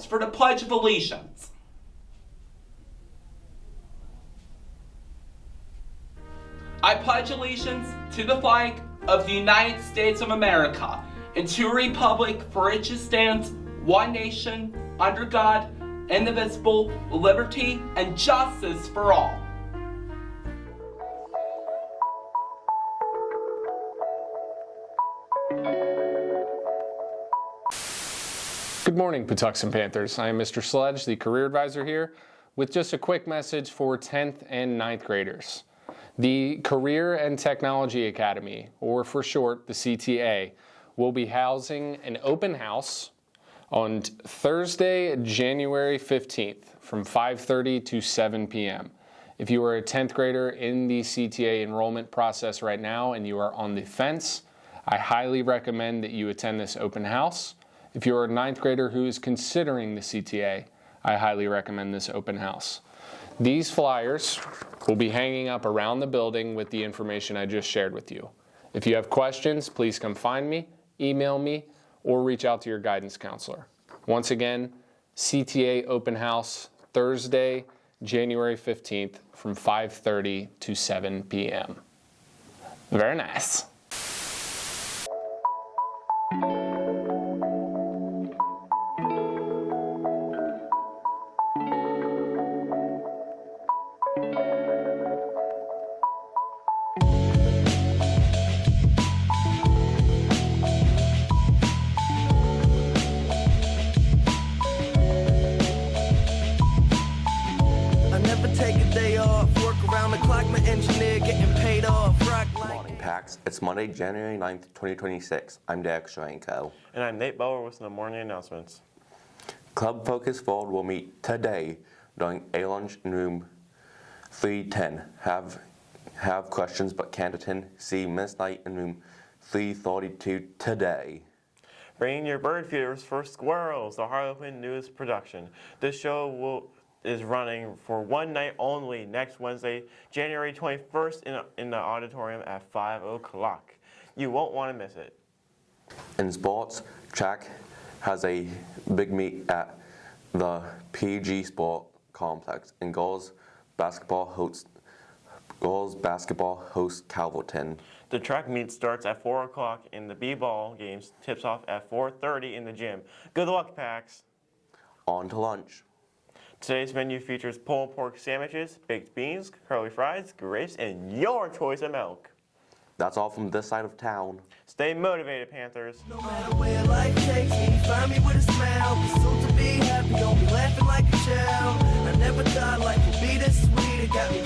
for the Pledge of Allegiance. I pledge allegiance to the flag of the United States of America and to a republic for which it stands, one nation, under God, indivisible, with liberty and justice for all. Good morning, Patuxent Panthers. I am Mr. Sledge, the career advisor here, with just a quick message for 10th and 9th graders. The Career and Technology Academy, or for short, the CTA, will be housing an open house on Thursday, January 15th from 5:30 to 7 p.m. If you are a 10th grader in the CTA enrollment process right now and you are on the fence, I highly recommend that you attend this open house. If you are a 9th grader who is considering the CTA, I highly recommend this open house. These flyers will be hanging up around the building with the information I just shared with you. If you have questions, please come find me, email me, or reach out to your guidance counselor. Once again, CTA open house Thursday, January 15th from 5:30 to 7 p.m. Very nice. It's Monday, January 9th, 2026. I'm Derek Schrenko. And I'm Nate Bauer with the morning announcements. Club Focus Forward will meet today during A-Lunch in room 310. Have questions but can't attend. See Miss Knight in room 332 today. Bringing your bird feeders for squirrels, the Harlequin News production. This show is running for one night only next Wednesday, January 21st in the auditorium at 5 o'clock. You won't want to miss it. In sports, track has a big meet at the PG Sport Complex, and girls basketball hosts Calverton. The track meet starts at 4 o'clock and the B-ball games tips off at 4:30 in the gym. Good luck, Pax. On to lunch. Today's menu features pulled pork sandwiches, baked beans, curly fries, grapes, and your choice of milk. That's all from this side of town. Stay motivated, Panthers. No matter where life takes me, find me with a smile. Be soon to be happy, don't be laughing like a child. I never thought life would be this sweet. It got me